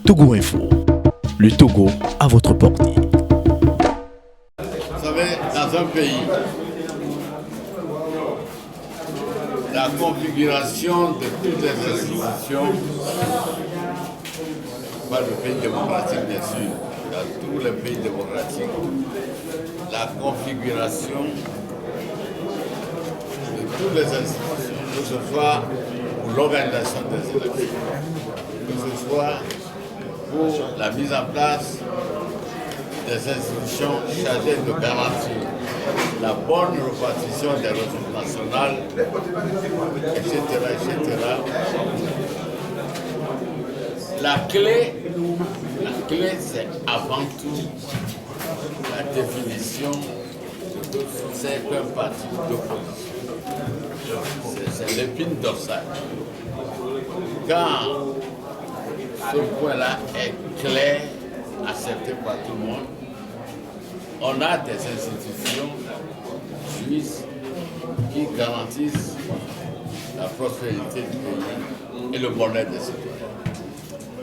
Togo Info, le Togo à votre portée. Vous savez, dans un pays, la configuration de toutes les institutions, pas le pays démocratique bien sûr, dans tous les pays démocratiques, la configuration de toutes les institutions, que ce soit pour l'organisation des élections, que ce soit pour la mise en place des institutions chargées de garantir la bonne répartition des ressources nationales, etc. La clé, c'est avant tout la définition de ce que c'est qu'un parti d'opposition. C'est l'épine dorsale. Quand ce point-là est clair, accepté par tout le monde, on a des institutions suisses qui garantissent la prospérité du pays et le bonheur des citoyens.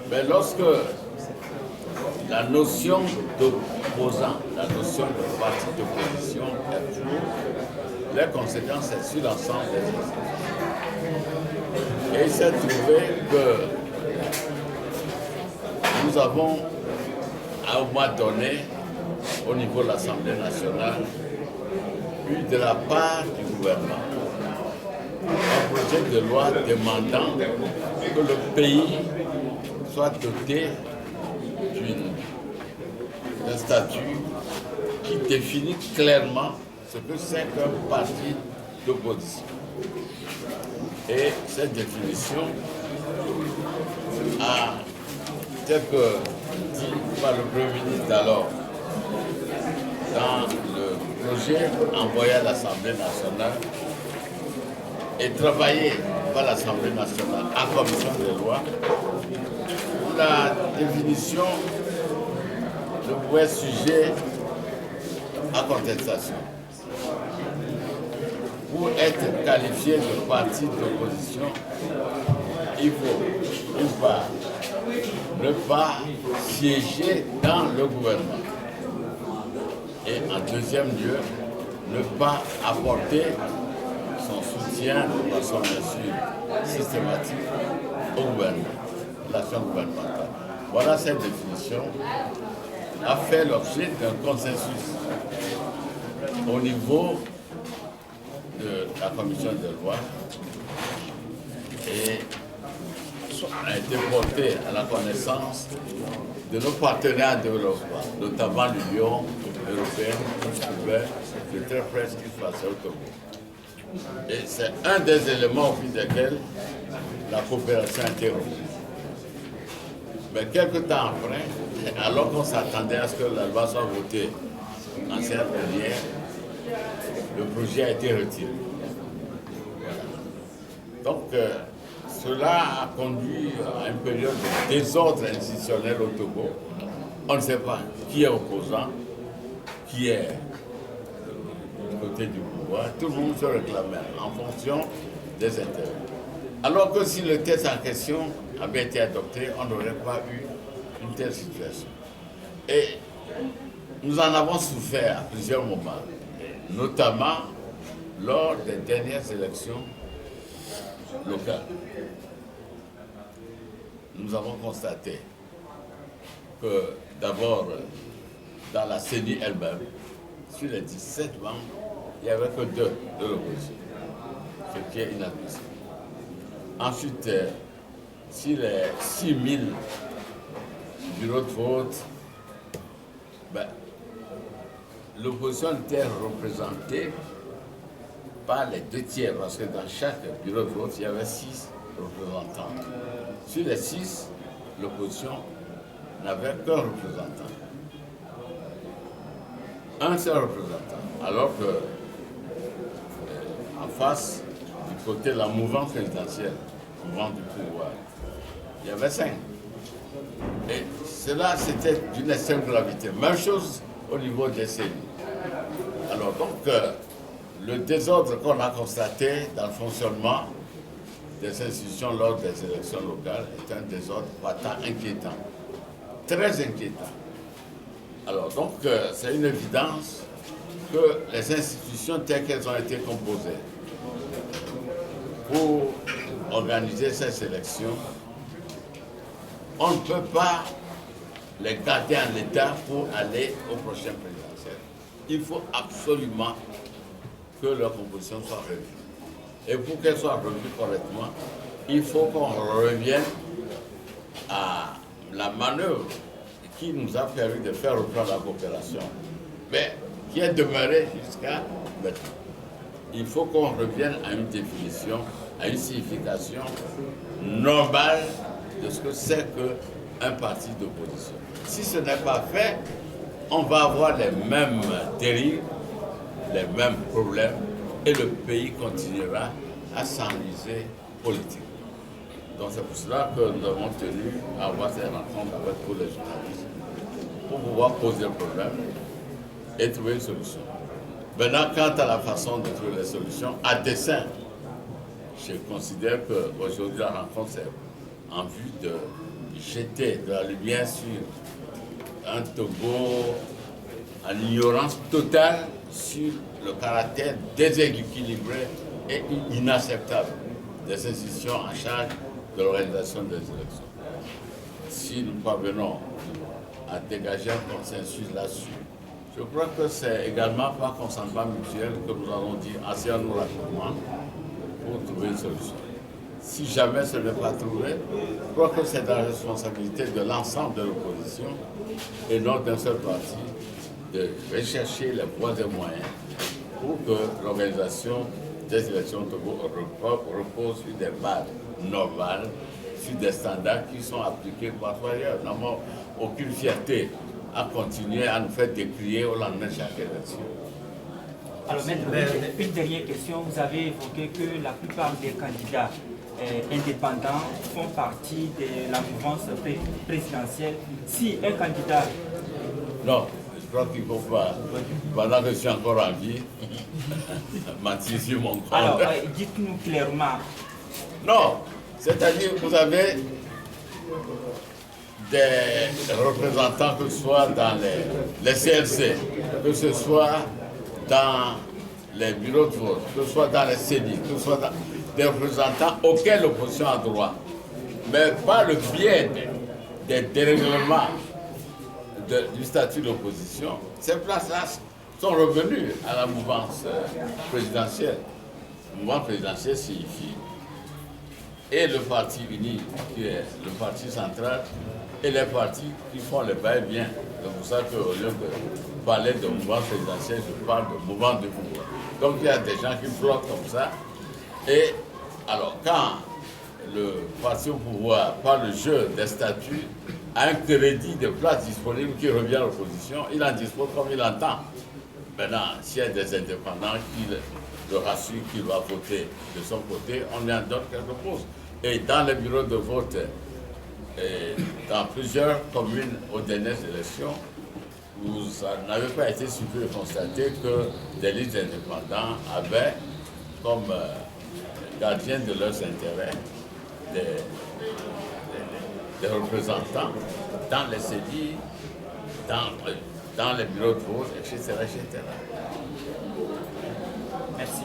Mais lorsque la notion d'opposant, la notion de parti d'opposition est floue, les conséquences sont sur l'ensemble des institutions. Et il s'est trouvé que nous avons, à un moment donné, au niveau de l'Assemblée nationale, eu de la part du gouvernement un projet de loi demandant que le pays soit doté d'un statut qui définit clairement ce que c'est qu'un parti d'opposition. Et cette définition a, tel que dit par le Premier ministre d'alors, dans le projet envoyé à l'Assemblée nationale et travaillé par l'Assemblée nationale en commission des lois, la définition ne pouvait être sujet à contestation. Pour être qualifié de parti d'opposition, il faut, d'une part, ne pas siéger dans le gouvernement. Et en deuxième lieu, ne pas apporter son soutien de façon bien sûr systématique au gouvernement, l'action gouvernementale. Voilà, cette définition a fait l'objet d'un consensus au niveau de la commission des lois et a été portée à la connaissance de nos partenaires développement, notamment l'Union européenne, qui trouvait de très près ce qui se passait au Togo. Et c'est un des éléments au fil desquels la coopération a été reprise. Mais quelques temps après, alors qu'on s'attendait à ce que la loi soit votée en cette plénière, le projet a été retiré. Voilà. Donc, cela a conduit à une période de désordre institutionnel au Togo. On ne sait pas qui est opposant, qui est du côté du pouvoir. Tout le monde se réclamait en fonction des intérêts. Alors que si le texte en question avait été adopté, on n'aurait pas eu une telle situation. Et nous en avons souffert à plusieurs moments, notamment lors des dernières élections locales. Nous avons constaté que d'abord, dans la CENI elle-même, sur les 17 membres, il n'y avait que 2 de l'opposition, ce qui est inadmissible. Ensuite, sur les 6000 bureaux de vote, l'opposition était représentée par les 2 tiers, parce que dans chaque bureau de vote, il y avait 6 représentants. Sur les 6, l'opposition n'avait qu'un représentant. Un seul représentant. Alors que, en face, du côté de la mouvance présidentielle, mouvement du pouvoir, il y avait 5. Et cela, c'était d'une extrême gravité. Même chose au niveau des CENI. Alors donc, le désordre qu'on a constaté dans le fonctionnement des institutions lors des élections locales est un désordre partant inquiétant, très inquiétant. Alors donc c'est une évidence que les institutions telles qu'elles ont été composées pour organiser ces élections, on ne peut pas les garder en l'état pour aller au prochain présidentiel. Il faut absolument que leur composition soit revue. Et pour qu'elle soit revue correctement, il faut qu'on revienne à la manœuvre qui nous a permis de faire reprendre la coopération, mais qui est demeurée jusqu'à maintenant. Il faut qu'on revienne à une définition, à une signification normale de ce que c'est qu'un parti d'opposition. Si ce n'est pas fait, on va avoir les mêmes dérives, les mêmes problèmes, et le pays continuera à s'enliser politiquement. Donc c'est pour cela que nous avons tenu à avoir cette rencontre avec tous les journalistes pour pouvoir poser le problème et trouver une solution. Maintenant, quant à la façon de trouver les solutions, à dessein, je considère qu'aujourd'hui la rencontre c'est en vue de jeter de la lumière sur un Togo en ignorance totale sur le caractère déséquilibré et inacceptable des institutions en charge de l'organisation des élections. Si nous parvenons à dégager un consensus là-dessus, je crois que c'est également par consentement mutuel que nous allons dire asseyons-nous rapidement pour trouver une solution. Si jamais ce n'est pas trouvé, je crois que c'est la responsabilité de l'ensemble de l'opposition et non d'un seul parti de rechercher les voies et moyens pour que l'organisation des élections au Togo repose sur des bases normales, sur des standards qui sont appliqués partout ailleurs. Nous n'avons aucune fierté à continuer à nous faire décrier au lendemain de chaque élection. Alors, Maître, une dernière question. Vous avez évoqué que la plupart des candidats indépendants font partie de la mouvance présidentielle. Si un candidat... Non, je crois qu'il ne faut pas, pendant que je suis encore en vie, mentir sur mon compte. Alors, dites-nous clairement. Non, c'est-à-dire que vous avez des représentants, que ce soit dans les CLC, que ce soit dans les bureaux de vote, que ce soit dans les CENI, que ce soit dans des représentants auxquels l'opposition a droit, mais par le biais des dérèglements du statut d'opposition, ces places-là sont revenues à la mouvance présidentielle. La mouvance présidentielle signifie et le parti uni, qui est le parti central, et les partis qui font le va-et-vient. C'est pour ça qu'au lieu de parler de mouvement présidentiel, je parle de mouvement de pouvoir. Donc il y a des gens qui flottent comme ça. Et alors quand le parti au pouvoir, par le jeu des statuts, a un crédit de place disponible qui revient à l'opposition, il en dispose comme il entend. Maintenant, s'il y a des indépendants qui le rassurent qu'il va voter de son côté, on lui en donne quelque chose. Et dans les bureaux de vote, dans plusieurs communes aux dernières élections, vous n'avez pas été surpris de constater que des listes indépendants avaient comme gardiens de leurs intérêts des représentants dans les CEDI, dans les bureaux de vote, etc. Merci.